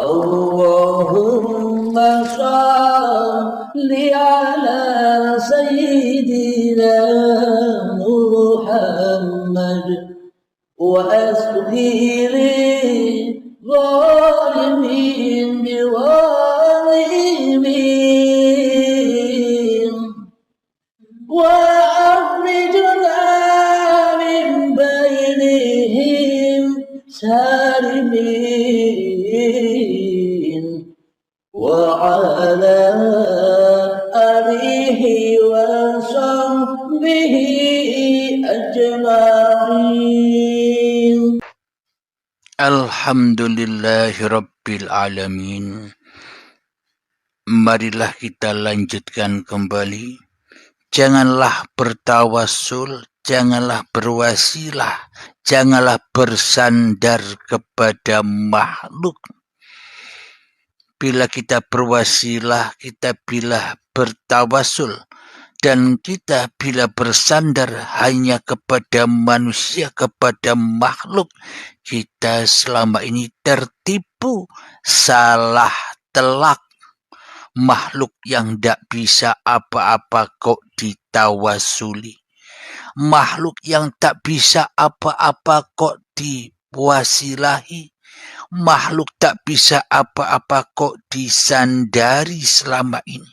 اللهم صل على سيدنا محمد وأسقي للظالمين بظالمين وأخرجنا من بينهم سالمين وعلى آله وصحبه أجمعين. Alhamdulillahirabbil alamin. Marilah kita lanjutkan kembali. Janganlah bertawasul, janganlah berwasilah, janganlah bersandar kepada makhluk. Bila kita berwasilah, kita bila bertawasul, dan kita bila bersandar hanya kepada manusia, kepada makhluk, kita selama ini tertipu, salah telak. Makhluk yang tidak bisa apa-apa kok ditawasuli. Makhluk yang tak bisa apa-apa kok diwasilahi. Makhluk tak bisa apa-apa kok disandari selama ini.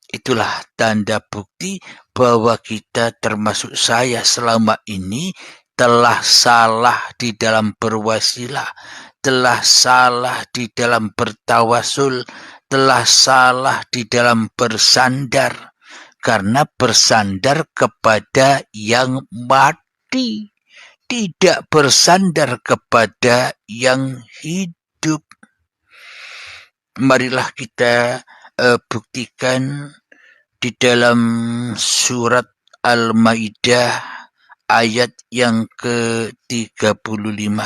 Itulah tanda bukti bahwa kita, termasuk saya selama ini, telah salah di dalam berwasilah, telah salah di dalam bertawasul, telah salah di dalam bersandar, karena bersandar kepada yang mati, tidak bersandar kepada yang hidup. Marilah kita buktikan di dalam surat Al-Maidah ayat yang ke-35.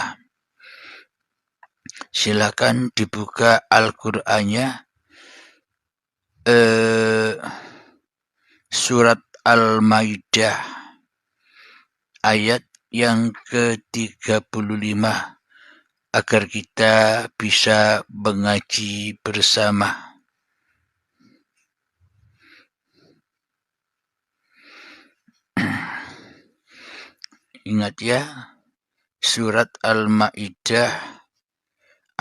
Silakan dibuka Al-Qur'annya. Surat Al-Maidah ayat yang ke-35 agar kita bisa mengaji bersama. Ingat ya, surat Al-Maidah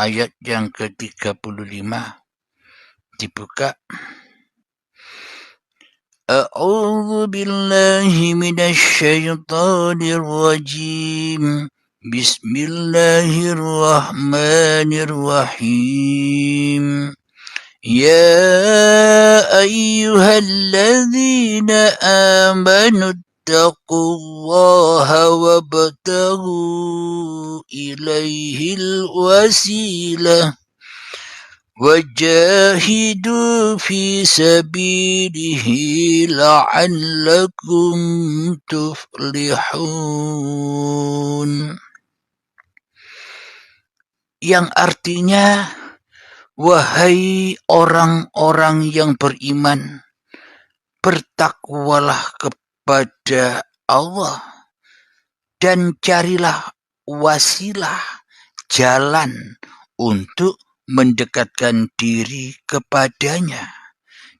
ayat yang ke-35 dibuka. A'udzu billahi minasy syaithanir rajim. Bismillahirrahmanirrahim. Ya ayyuhalladzina amanu ittaqullaha wabtaghu ilaihil wasilah wajahidu fi sabilihi la'allakum tuflihun. Yang artinya, wahai orang-orang yang beriman, bertakwalah kepada Allah dan carilah wasilah, jalan untuk mendekatkan diri kepadanya,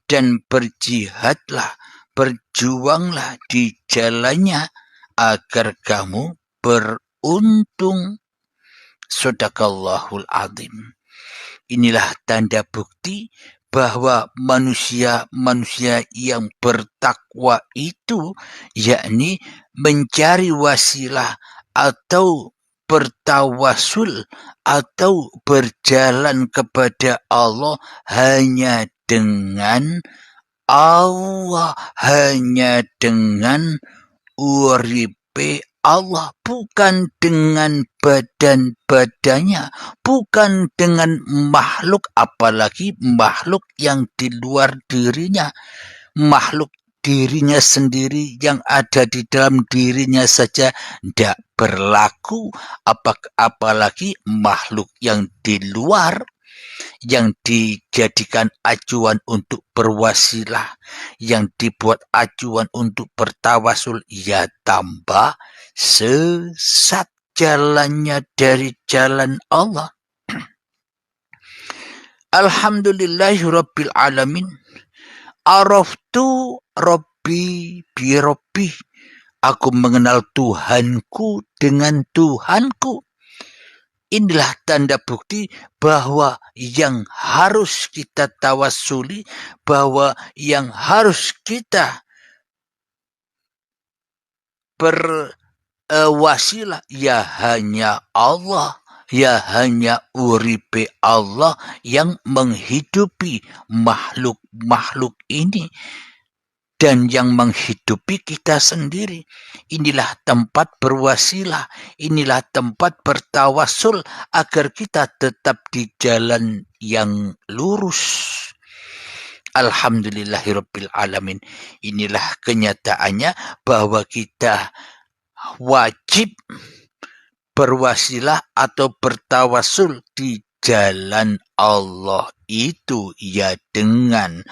dan berjihadlah, berjuanglah di jalannya agar kamu beruntung. Shadaqallahul azim. Inilah tanda bukti bahwa manusia-manusia yang bertakwa itu, yakni mencari wasilah atau bertawasul atau berjalan kepada Allah hanya dengan Allah, hanya dengan uripe Allah, bukan dengan badan-badannya, bukan dengan makhluk, apalagi makhluk yang di luar dirinya. Makhluk dirinya sendiri yang ada di dalam dirinya saja tidak berlaku, apalagi makhluk yang di luar, yang dijadikan acuan untuk berwasilah, yang dibuat acuan untuk bertawasul, ya tambah sesat jalannya dari jalan Allah. Alhamdulillahirabbil alamin. Araftu Rabbi bi Rabbi. Aku mengenal Tuhanku dengan Tuhanku. Inilah tanda bukti bahwa yang harus kita tawassuli, bahwa yang harus kita berwasilah ya hanya Allah, ya hanya uripe Allah yang menghidupi makhluk-makhluk ini dan yang menghidupi kita sendiri. Inilah tempat berwasilah, inilah tempat bertawasul agar kita tetap di jalan yang lurus. Alhamdulillahirabbil alamin. Inilah kenyataannya bahwa kita wajib berwasilah atau bertawasul di jalan Allah itu ya dengan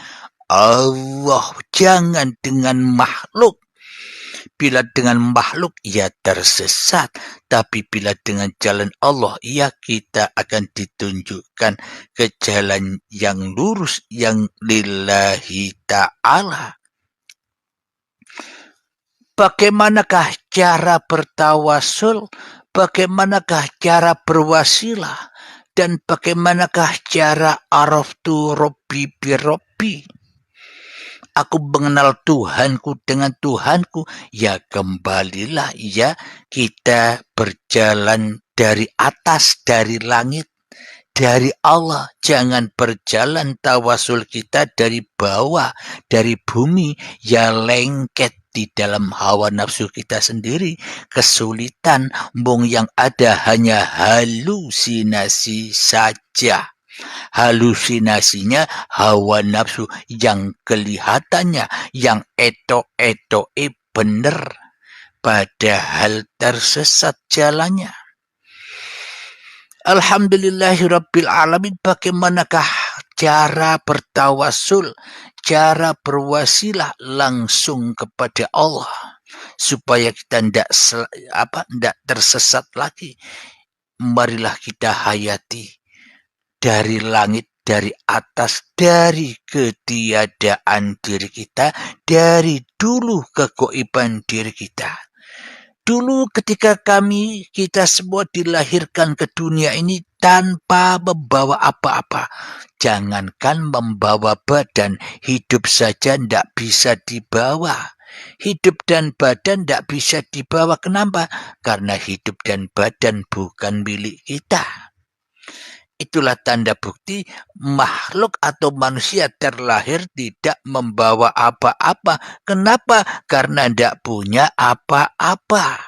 Allah, jangan dengan makhluk. Bila dengan makhluk ia tersesat, tapi bila dengan jalan Allah ia kita akan ditunjukkan ke jalan yang lurus yang lillahi ta'ala. Bagaimanakah cara bertawasul? Bagaimanakah cara berwasilah? Dan bagaimanakah cara araftu Rabbi bi Rabbi? Aku mengenal Tuhanku dengan Tuhanku. Ya kembalilah ya kita berjalan dari atas, dari langit, dari Allah. Jangan berjalan tawasul kita dari bawah, dari bumi. Ya lengket di dalam hawa nafsu kita sendiri. Kesulitan, yang ada hanya halusinasi saja. Halusinasinya hawa nafsu yang kelihatannya, yang eto-etoe bener, padahal tersesat jalannya. Alhamdulillahirabbil alamin. Bagaimanakah cara bertawasul, cara berwasilah langsung kepada Allah supaya kita tidak tersesat lagi? Marilah kita hayati dari langit, dari atas, dari ketiadaan diri kita, dari dulu kegoiban diri kita. Dulu ketika kita semua dilahirkan ke dunia ini tanpa membawa apa-apa. Jangankan membawa badan, hidup saja tidak bisa dibawa. Hidup dan badan tidak bisa dibawa. Kenapa? Karena hidup dan badan bukan milik kita. Itulah tanda bukti makhluk atau manusia terlahir tidak membawa apa-apa. Kenapa? Karena tidak punya apa-apa.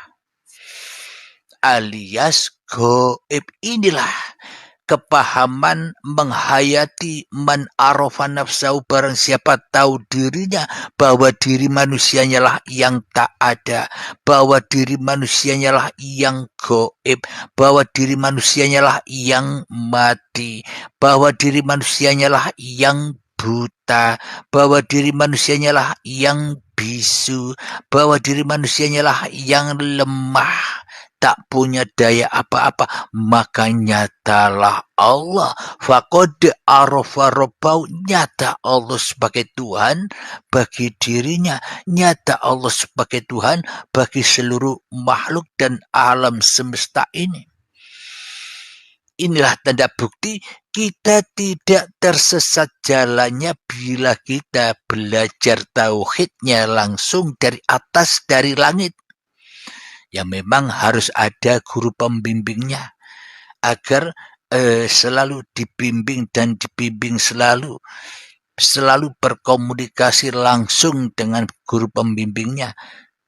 Alias goib. Inilah kepahaman menghayati man arafa nafsahu, barang siapa tahu dirinya bahwa diri manusianya lah yang tak ada, bahwa diri manusianya lah yang goib, bahwa diri manusianya lah yang mati, bahwa diri manusianya lah yang buta, bahwa diri manusianya lah yang bisu, bahwa diri manusianya lah yang lemah, tak punya daya apa-apa. Maka nyatalah Allah. Faqad arafa rabbahu. Nyata Allah sebagai Tuhan bagi dirinya. Nyata Allah sebagai Tuhan bagi seluruh makhluk dan alam semesta ini. Inilah tanda bukti kita tidak tersesat jalannya bila kita belajar tauhidnya langsung dari atas, dari langit. Ya memang harus ada guru pembimbingnya agar selalu dibimbing dan dibimbing selalu berkomunikasi langsung dengan guru pembimbingnya.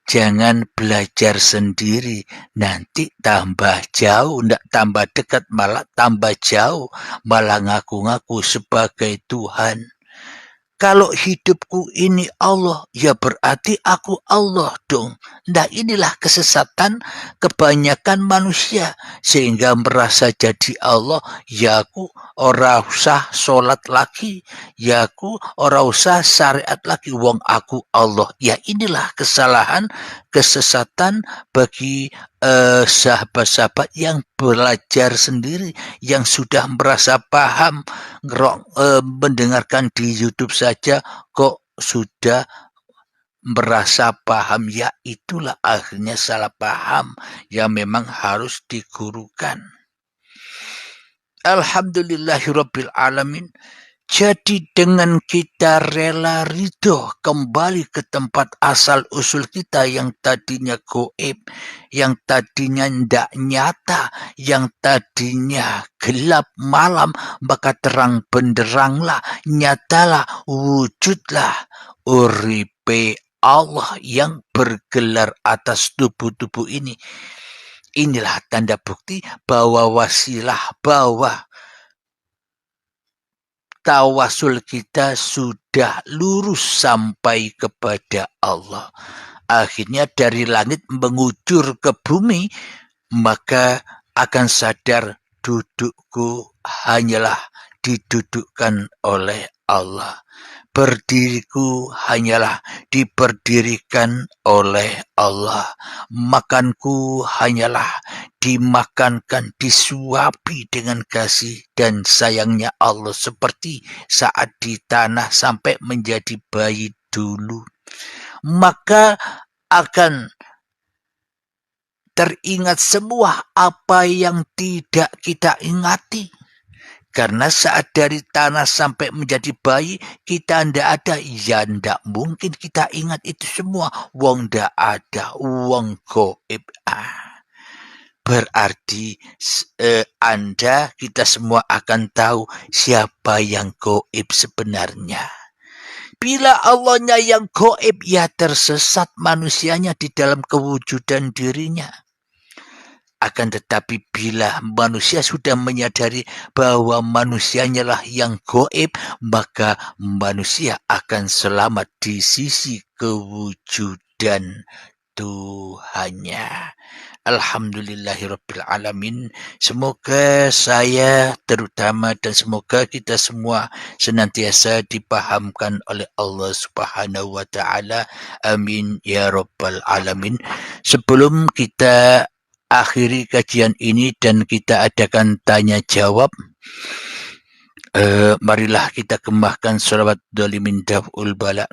Jangan belajar sendiri, nanti tambah jauh, tidak tambah dekat, malah tambah jauh, malah ngaku-ngaku sebagai Tuhan. Kalau hidupku ini Allah, ya berarti aku Allah dong. Nah inilah kesesatan kebanyakan manusia sehingga merasa jadi Allah. Ya aku ora usah sholat lagi, ya aku ora usah syariat lagi, wong aku Allah. Ya inilah kesalahan, kesesatan bagi sahabat-sahabat yang belajar sendiri, yang sudah merasa paham, mendengarkan di YouTube saja kok sudah merasa paham. Ya itulah akhirnya salah paham yang memang harus digurukan. Alhamdulillahirabbil alamin. Jadi dengan kita rela ridho kembali ke tempat asal usul kita yang tadinya goib, yang tadinya ndak nyata, yang tadinya gelap malam, maka terang benderanglah, nyatalah, wujudlah uripe Allah yang bergelar atas tubuh-tubuh ini. Inilah tanda bukti bahwa wasilah, bahwa tawasul kita sudah lurus sampai kepada Allah. Akhirnya dari langit mengucur ke bumi, maka akan sadar dudukku hanyalah didudukkan oleh Allah. Berdiriku hanyalah diberdirikan oleh Allah. Makanku hanyalah dimakankan, disuapi dengan kasih dan sayangnya Allah seperti saat di tanah sampai menjadi bayi dulu. Maka akan teringat semua apa yang tidak kita ingati. Karena saat dari tanah sampai menjadi bayi, kita ndak ada. Ya ndak mungkin kita ingat itu semua. Wong ndak ada, wong goib. Berarti Anda, kita semua akan tahu siapa yang goib sebenarnya. Bila Allahnya yang goib, ya tersesat manusianya di dalam kewujudan dirinya. Akan tetapi bila manusia sudah menyadari bahwa manusianya lah yang goib, maka manusia akan selamat di sisi kewujudan Tuhannya. Alhamdulillahirabbil alamin. Semoga saya terutama dan semoga kita semua senantiasa dipahamkan oleh Allah Subhanahu wa taala. Amin ya rabbal alamin. Sebelum kita akhiri kajian ini dan kita adakan tanya jawab, marilah kita kemahkan salawat dolimin daf'ul bala.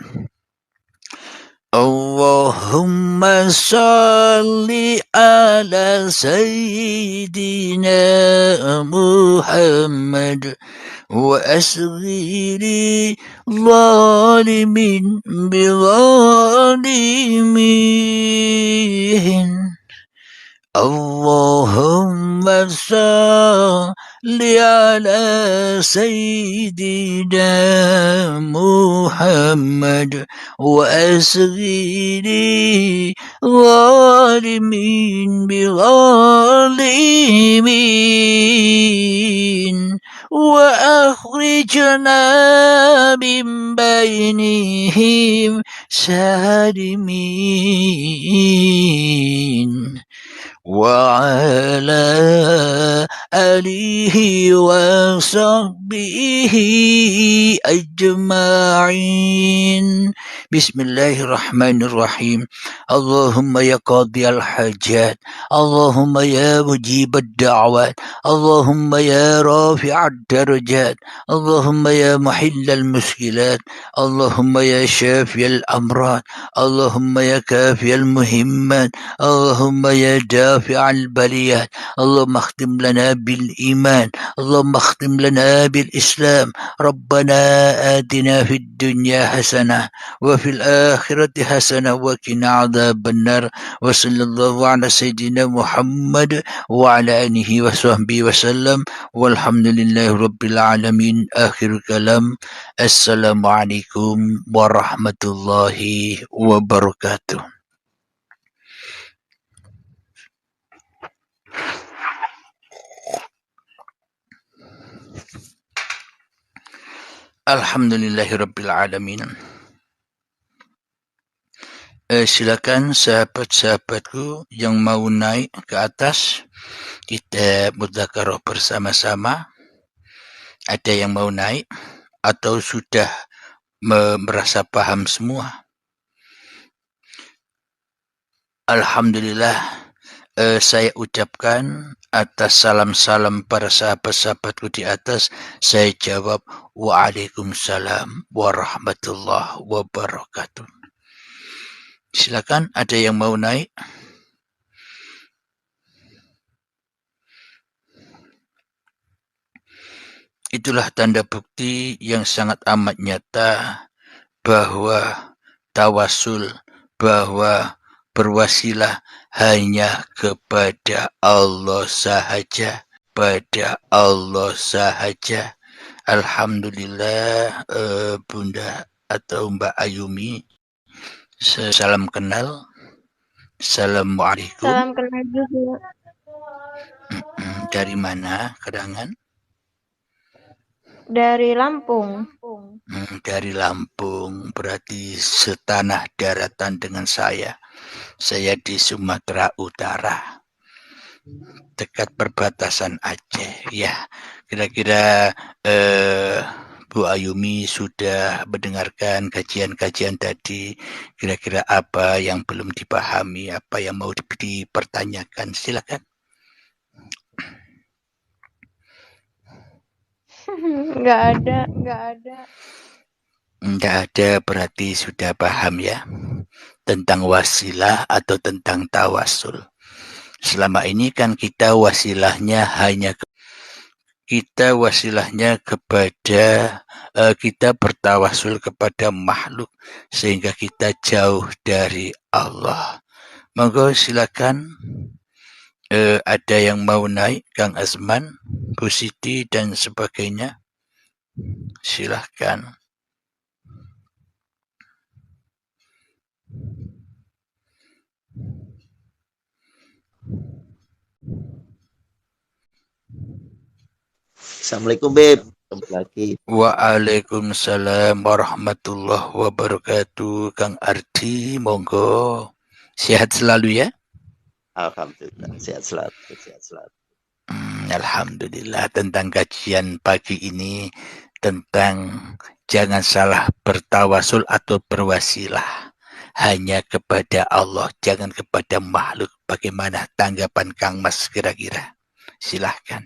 Allahumma salli ala sayyidina Muhammad wa asghiri zalimin bi zalimin. Allahumma salli ala sayyidina Muhammad wa asghiri zalimin bi zalimin wa akhrijna min bainihim salimin. وعلى آله وصحبه أجمعين. بسم الله الرحمن الرحيم. اللهم يا قاضي الحاجات، اللهم يا مجيب الدعوات، اللهم يا رافع الدرجات، اللهم يا محل المشكلات، اللهم يا شافي الأمراض، اللهم يا كافي المهمات، اللهم يا دافع البليات، اللهم اختم لنا بالإيمان، اللهم اختم لنا بالإسلام. ربنا آتنا في الدنيا حسنة وفي الآخرة حسنة وقنا عذاب النار. وصلى الله على سيدنا محمد وعلى آله وصحبه وسلم والحمد لله رب العالمين. آخر كلام، السلام عليكم ورحمة الله وبركاته. Alhamdulillahirabbil alamin. Silakan sahabat-sahabatku yang mau naik ke atas, kita mudzakarah bersama-sama. Ada yang mau naik atau sudah merasa paham semua? Alhamdulillah, saya ucapkan atas salam-salam para sahabat-sahabatku di atas, saya jawab Waalaikumsalam warahmatullahi wabarakatuh. Silakan, ada yang mau naik? Itulah tanda bukti yang sangat amat nyata bahwa tawasul, bahwa berwasilah hanya kepada Allah sahaja, pada Allah sahaja. Alhamdulillah, Bunda atau Mbak Ayumi, salam kenal. Assalamualaikum. Salam kenal juga. Dari mana, Kedangan? Dari Lampung. Dari Lampung, berarti setanah daratan dengan saya. Saya di Sumatera Utara, dekat perbatasan Aceh. Ya, kira-kira Bu Ayumi sudah mendengarkan kajian-kajian tadi. Kira-kira apa yang belum dipahami, apa yang mau dipertanyakan? Silakan. Nggak ada. Nggak ada, berarti sudah paham ya tentang wasilah atau tentang tawasul. Selama ini kan kita wasilahnya kepada kita bertawasul kepada makhluk sehingga kita jauh dari Allah. Monggo silakan, ada yang mau naik, Kang Azman, Bu Siti dan sebagainya. Silahkan. Assalamualaikum Beb, kembali lagi. Waalaikumsalam warahmatullahi wabarakatuh. Kang Ardi, monggo. Sehat selalu ya? Alhamdulillah, sehat selalu. Alhamdulillah, tentang kajian pagi ini tentang jangan salah bertawasul atau berwasilah hanya kepada Allah, jangan kepada makhluk. Bagaimana tanggapan Kang Mas kira-kira? Silahkan.